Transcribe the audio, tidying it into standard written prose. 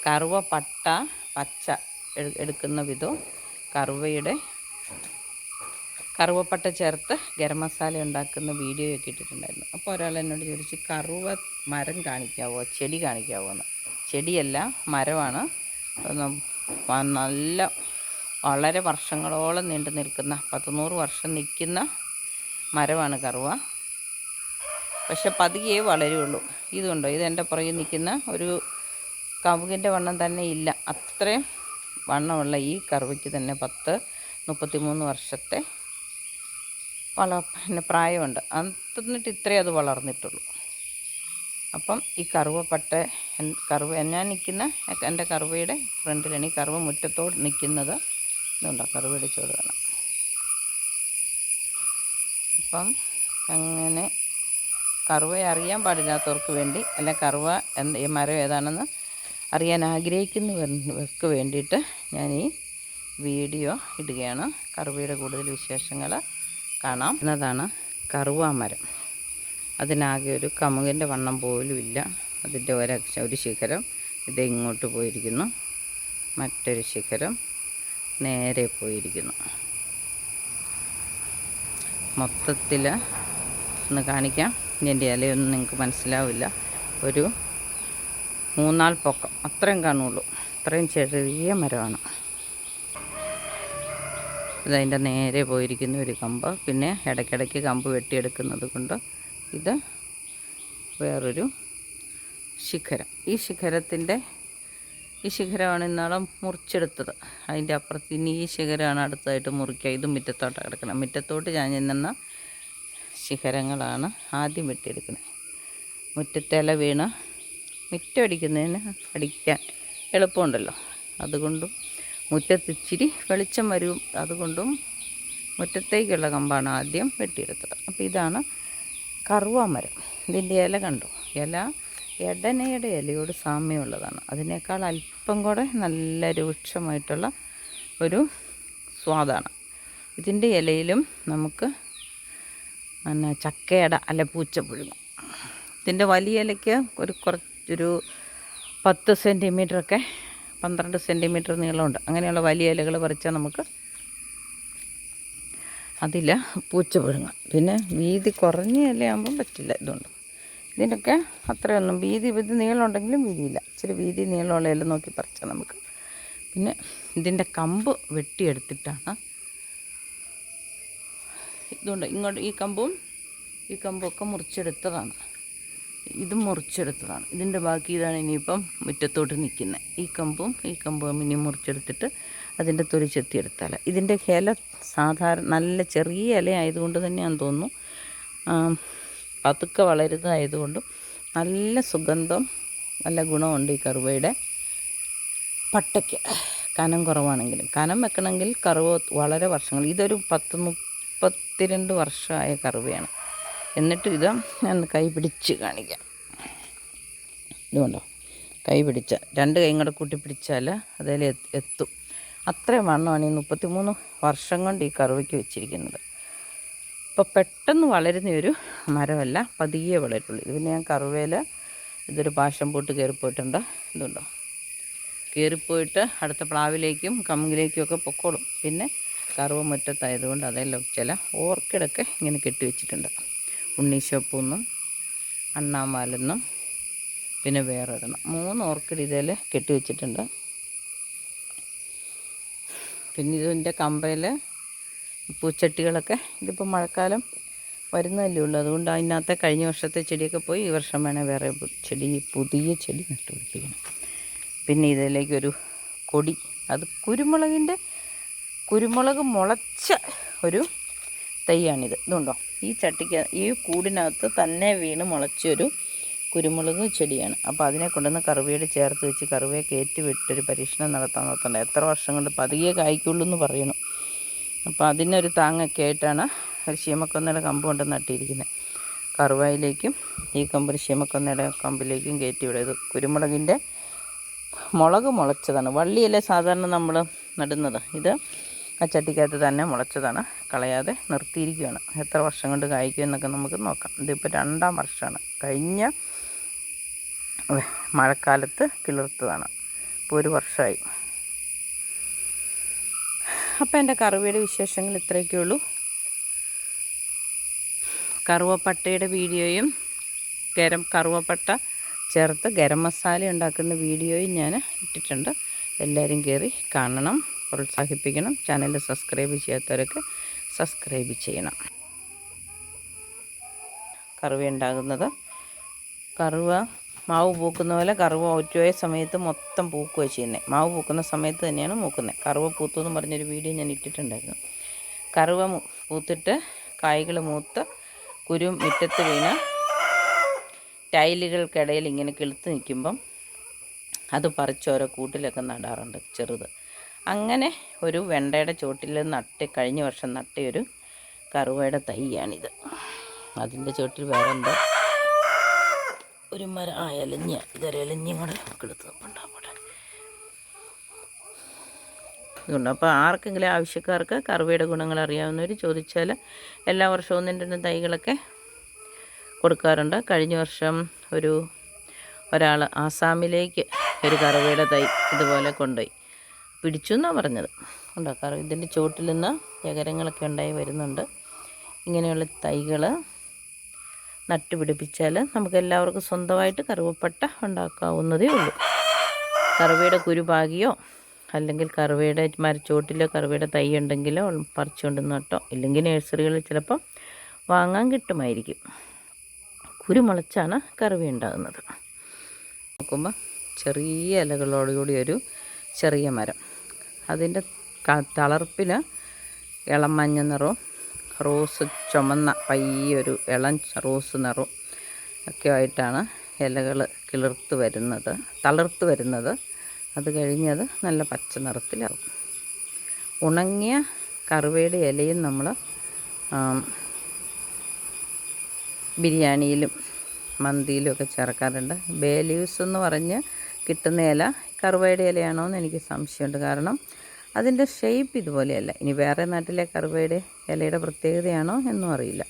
കറുവ പട്ട പച്ച എടുക്കുന്ന വിധവും കറുവപ്പട്ട ചേർത്ത് ഗരം മസാല ഉണ്ടാക്കുന്ന വീഡിയോയൊക്കെ ഇട്ടിട്ടുണ്ടായിരുന്നു. അപ്പോൾ ഒരാൾ എന്നോട് ചോദിച്ചു, കറുവ മരം കാണിക്കാവോ, ചെടി കാണിക്കാവോ എന്ന്. ചെടിയല്ല, മരമാണ്. നല്ല വളരെ വർഷങ്ങളോളം നീണ്ടു നിൽക്കുന്ന 100 വർഷം നിൽക്കുന്ന മരമാണ് കറുവ. പക്ഷെ പതിയെ വളരുള്ളൂ. ഇതുണ്ടോ, ഇതെൻ്റെ പുറകിൽ നിൽക്കുന്ന ഒരു കവുങ്ങിൻ്റെ വണ്ണം തന്നെ ഇല്ല, അത്രയും വണ്ണമുള്ള ഈ കറുവയ്ക്ക് തന്നെ 33 വർഷത്തെ പ്രായമുണ്ട്. എന്നിട്ട് ഇത്രയും അത് വളർന്നിട്ടുള്ളൂ. അപ്പം ഈ ഞാൻ നിൽക്കുന്ന എൻ്റെ കറുവയുടെ ഫ്രണ്ടിലാണ്. ഈ കറുവ മുറ്റത്തോട് നിൽക്കുന്നത്. ഇതുണ്ടോ, കറുവയുടെ ചോട് കാണാം. അപ്പം അങ്ങനെ കറുവയെ അറിയാൻ പാടില്ലാത്തവർക്ക് വേണ്ടി, അല്ല കറുവ ഈ മരം ഏതാണെന്ന് അറിയാൻ ആഗ്രഹിക്കുന്നവർക്ക് വേണ്ടിയിട്ട് ഞാൻ ഈ വീഡിയോ ഇടുകയാണ്. കറുവയുടെ കൂടുതൽ വിശേഷങ്ങൾ കാണാം എന്നതാണ്. കറുവ മരം അതിനാകെ ഒരു കമുകിൻ്റെ വണ്ണം പോലും ഇല്ല. അതിൻ്റെ ഒരു ശിഖരം ഇത് ഇങ്ങോട്ട് പോയിരിക്കുന്നു, മറ്റൊരു ശിഖരം നേരെ പോയിരിക്കുന്നു. മൊത്തത്തിൽ ഒന്ന് കാണിക്കാം. ഇതിൻ്റെ ഇലയൊന്നും നിങ്ങൾക്ക് മനസ്സിലാവില്ല. ഒരു 3-4 പൊക്കം അത്രയും കാണുള്ളൂ. അത്രയും ചെറിയ മരമാണ്. ഇതതിൻ്റെ നേരെ പോയിരിക്കുന്ന ഒരു കമ്പ്. പിന്നെ ഇടയ്ക്കിടയ്ക്ക് കമ്പ് വെട്ടിയെടുക്കുന്നത് കൊണ്ട് ഇത് വേറൊരു ശിഖരം. ഈ ശിഖരമാണ് ഇന്നാളെ മുറിച്ചെടുത്തത്. അതിൻ്റെ അപ്പുറത്ത് ഇനി ഈ ശിഖരമാണ് അടുത്തായിട്ട് മുറിക്കുക. ഇത് മുറ്റത്തോട്ട് കിടക്കണം. മുറ്റത്തോട്ട് ഞാൻ ചെന്ന ശിഖരങ്ങളാണ് ആദ്യം വെട്ടിയെടുക്കുന്നത്. മുറ്റത്തില വീണ് മുറ്റമടിക്കുന്നതിന് അടിക്കാൻ എളുപ്പമുണ്ടല്ലോ, അതുകൊണ്ടും മുറ്റത്ത് ഇച്ചിരി വെളിച്ചം വരും, അതുകൊണ്ടും മുറ്റത്തേക്കുള്ള കമ്പാണ് ആദ്യം വെട്ടിയെടുത്തത്. അപ്പോൾ ഇതാണ് കറുവ മരം. ഇതിൻ്റെ ഇല കണ്ടോ, ഇല എടനയുടെ ഇലയോട് സാമ്യമുള്ളതാണ്. അതിനേക്കാൾ അല്പം കൂടെ നല്ല രൂക്ഷമായിട്ടുള്ള ഒരു സ്വാദാണ്. ഇതിൻ്റെ ഇലയിലും നമുക്ക് ചക്കയട അല്ല പൂച്ച പുഴുങ്ങും. ഇതിൻ്റെ വലിയ ഇലയ്ക്ക് കുറച്ചൊരു 10 സെൻറ്റിമീറ്ററൊക്കെ 12 സെൻറ്റിമീറ്റർ നീളമുണ്ട്. അങ്ങനെയുള്ള വലിയ ഇലകൾ പറിച്ചാൽ നമുക്ക് അതിൽ പൂച്ച പുഴുങ്ങാം. പിന്നെ വീതി കുറഞ്ഞ ഇലയാകുമ്പം പറ്റില്ല. ഇതുണ്ട്, ഇതിനൊക്കെ അത്രയൊന്നും വീതി നീളമുണ്ടെങ്കിലും വീതിയില്ല. ഇച്ചിരി വീതി നീളമുള്ള ഇല നോക്കി പറിച്ചാൽ നമുക്ക്. പിന്നെ ഇതിൻ്റെ കമ്പ് വെട്ടിയെടുത്തിട്ടാണ് ഇതുണ്ട് ഇങ്ങോട്ട് ഈ കമ്പൊക്കെ മുറിച്ചെടുത്തതാണ്. ഇതും മുറിച്ചെടുത്തതാണ്. ഇതിൻ്റെ ബാക്കി ഇതാണ് ഇനിയിപ്പം മുറ്റത്തോട്ട് നിൽക്കുന്നത്. ഈ കമ്പും ഇനി മുറിച്ചെടുത്തിട്ട് അതിൻ്റെ തൊലി ചെത്തിയെടുത്താൽ. ഇതിൻ്റെ ഇല സാധാരണ നല്ല ചെറിയ ഇല ആയതുകൊണ്ട് തന്നെയാണെന്ന് തോന്നുന്നു, പതുക്കെ വളരുന്നതായതുകൊണ്ടും നല്ല സുഗന്ധം നല്ല ഗുണമുണ്ട് ഈ കറുവയുടെ പട്ടയ്ക്ക്. കനം കുറവാണെങ്കിലും കനം വെക്കണമെങ്കിൽ കറുവ വളരെ വർഷങ്ങൾ, ഇതൊരു 32 വർഷമായ കറുവയാണ്. എന്നിട്ട് ഇത് ഞാൻ കൈ പിടിച്ച് കാണിക്കാം. ഇതുകൊണ്ടോ, കൈ പിടിച്ച 2 കൈയും കൂടെ കൂട്ടി പിടിച്ചാൽ അതിൽ എത്തും. അത്രയും വണ്ണമാണ് ഈ 33 വർഷം കൊണ്ട് ഈ കറുവയ്ക്ക് വെച്ചിരിക്കുന്നത്. ഇപ്പോൾ പെട്ടെന്ന് വളരുന്നൊരു മരമല്ല, പതിയെ വളരുള്ളൂ. ഇത് പിന്നെ ഞാൻ കറുവയിൽ ഇതൊരു പാശം പൂട്ട് കയറിപ്പോയിട്ടുണ്ട്. ഇതുണ്ടോ, കയറിപ്പോയിട്ട് അടുത്ത പ്ലാവിലേക്കും കമുകിലേക്കും ഒക്കെ പൊക്കോളും. പിന്നെ കറുവ മുറ്റത്തായതുകൊണ്ട് അതെല്ലാം ചില ഓർക്കിഡൊക്കെ ഇങ്ങനെ കെട്ടിവെച്ചിട്ടുണ്ട്. ഉണ്ണീശോപ്പൂന്നും അണ്ണാമാലെന്നും പിന്നെ വേറൊരെണ്ണം 3 ഓർക്കിഡ് ഇതിൽ കെട്ടിവെച്ചിട്ടുണ്ട്. പിന്നെ ഇതിൻ്റെ കമ്പയിൽ പൂച്ചട്ടികളൊക്കെ, ഇതിപ്പോൾ മഴക്കാലം വരുന്നതല്ലേ ഉള്ളൂ, അതുകൊണ്ട് അതിനകത്തെ കഴിഞ്ഞ വർഷത്തെ ചെടിയൊക്കെ പോയി ഈ വർഷം വേണേൽ വേറെ പുതിയ ചെടി നട്ടുപിടിപ്പിക്കണം. പിന്നെ ഇതിലേക്കൊരു കൊടി, അത് കുരുമുളക് മുളച്ച ഒരു തൈയാണിത്. ഇതുണ്ടോ, ഈ കൂടിനകത്ത് തന്നെ വീണ് മുളച്ചൊരു കുരുമുളക് ചെടിയാണ്. അപ്പോൾ അതിനെ കൊണ്ടുവന്ന് കറുവയോട് ചേർത്ത് വെച്ച് കറുവയെ കയറ്റി വിട്ടൊരു പരീക്ഷണം നടത്താൻ നോക്കണ്ട. എത്ര വർഷം കൊണ്ട് പതിയെ കായ്ക്കുള്ളൂ എന്ന് പറയണം. അപ്പോൾ അതിനൊരു താങ്ങൊക്കെ ആയിട്ടാണ് ഒരു ശീമക്കൊന്നയുടെ കമ്പ് കൊണ്ട് നട്ടിരിക്കുന്നത്. കറുവയിലേക്കും ഈ കമ്പ് ശീമക്കൊന്നയുടെ കമ്പിലേക്കും കയറ്റി വിടുന്നത്. കുരുമുളകിൻ്റെ മുളക് മുളച്ചതാണ്. വള്ളിയല്ലേ സാധാരണ നമ്മൾ നടുന്നത്, ഇത് ആ ചട്ടിക്കകത്ത് തന്നെ മുളച്ചതാണ്. കളയാതെ നിർത്തിയിരിക്കുകയാണ്. എത്ര വർഷം കൊണ്ട് കായ്ക്കും എന്നൊക്കെ നമുക്ക് നോക്കാം. ഇതിപ്പോൾ 2ാം വർഷമാണ്. കഴിഞ്ഞ മഴക്കാലത്ത് കിളിർത്തതാണ്. ഇപ്പോൾ 1 വർഷമായി. അപ്പോൾ എൻ്റെ കറുവയുടെ വിശേഷങ്ങൾ ഇത്രയൊക്കെ ഉള്ളൂ. കറുവപ്പട്ടയുടെ വീഡിയോയും കറുവപ്പട്ട ചേർത്ത് ഗരം മസാല ഉണ്ടാക്കുന്ന വീഡിയോയും ഞാൻ ഇട്ടിട്ടുണ്ട്. എല്ലാവരും കയറി കാണണം, പ്രോത്സാഹിപ്പിക്കണം. ചാനൽ സബ്സ്ക്രൈബ് ചെയ്യാത്തവരൊക്കെ സബ്സ്ക്രൈബ് ചെയ്യണം. കറുവ ഉണ്ടാകുന്നത്, കറുവ മാവ് പൂക്കുന്ന പോലെ കറുവ ഒറ്റയ സമയത്ത് മൊത്തം പൂക്കുകയോ ചെയ്യുന്നത്. മാവ് പൂക്കുന്ന സമയത്ത് തന്നെയാണ് മൂക്കുന്നത്. കറുവ പൂത്തു എന്ന് പറഞ്ഞൊരു വീഡിയോ ഞാൻ ഇട്ടിട്ടുണ്ടായിരുന്നു. കറുവ പൂത്തിട്ട് കായ്കൾ മൂത്ത് കുരു മുറ്റത്ത് വീണ് ടൈലുകൾക്കിടയിൽ ഇങ്ങനെ കിളുത്ത് നിൽക്കുമ്പം അത് പറിച്ച് ഓരോ കൂട്ടിലൊക്കെ നടാറുണ്ട് ചെറുത്. അങ്ങനെ ഒരു വെണ്ടയുടെ ചോട്ടിൽ കഴിഞ്ഞ വർഷം നട്ടയൊരു കറുവയുടെ തൈയാണിത്. അതിൻ്റെ ചോട്ടിൽ വേറെ എന്തോ ഒരു മരം എലഞ്ഞ ഇതൊരെലഞ്ഞും കൂടെ കിളുത്ത് നിൽപ്പുണ്ടാവട്ടെ. ഇതുകൊണ്ട് അപ്പോൾ ആർക്കെങ്കിലും ആവശ്യക്കാർക്ക് കറുവയുടെ ഗുണങ്ങൾ അറിയാവുന്നവർ ചോദിച്ചാൽ എല്ലാ വർഷവും 1-2 തൈകളൊക്കെ കൊടുക്കാറുണ്ട്. കഴിഞ്ഞ വർഷം ഒരാൾ ആസാമിലേക്ക് ഒരു കറുവയുടെ തൈ ഇതുപോലെ കൊണ്ടുപോയി പിടിച്ചു എന്നാണ് പറഞ്ഞത്. ഉണ്ടാക്കാറ് ഇതിൻ്റെ ചോട്ടിൽ നിന്ന് യകരങ്ങളൊക്കെ ഉണ്ടായി വരുന്നുണ്ട്. ഇങ്ങനെയുള്ള തൈകൾ നട്ടുപിടിപ്പിച്ചാൽ നമുക്ക് എല്ലാവർക്കും സ്വന്തമായിട്ട് കറുവപ്പട്ട ഉണ്ടാക്കാവുന്നതേ ഉള്ളൂ. കറുവയുടെ കുരു പാകിയോ അല്ലെങ്കിൽ കറുവയുടെ മരച്ചോട്ടിലോ കറുവയുടെ തൈ ഉണ്ടെങ്കിലോ പറിച്ചുകൊണ്ട് നട്ടോ, ഇല്ലെങ്കിൽ നഴ്സറികളിൽ ചിലപ്പം വാങ്ങാൻ കിട്ടുമായിരിക്കും. കുരുമുളച്ചാണ് കറുവ ഉണ്ടാകുന്നത്. നോക്കുമ്പോൾ ചെറിയ ഇലകളോടുകൂടി ഒരു ചെറിയ മരം, അതിൻ്റെ തളർപ്പിൽ ഇളം മഞ്ഞ നിറവും റോസ് ചുമന്ന പയ്യൊരു ഇളം റോസ് നിറവും ഒക്കെ ആയിട്ടാണ് ഇലകൾ തളിർത്ത് വരുന്നത്. അത് കഴിഞ്ഞത് നല്ല പച്ച നിറത്തിലാവും. ഉണങ്ങിയ കറുവയുടെ ഇലയും നമ്മൾ ബിരിയാണിയിലും മന്തിയിലും ഒക്കെ ചേർക്കാറുണ്ട്. ബേ ലീവ്സ് എന്ന് പറഞ്ഞ് കിട്ടുന്ന ഇല കറുവയുടെ ഇലയാണോ എന്ന് എനിക്ക് സംശയമുണ്ട്. കാരണം അതിൻ്റെ ഷേപ്പ് ഇതുപോലെയല്ല. ഇനി വേറെ നാട്ടിലെ കറുവയുടെ ഇലയുടെ പ്രത്യേകതയാണോ എന്നും അറിയില്ല.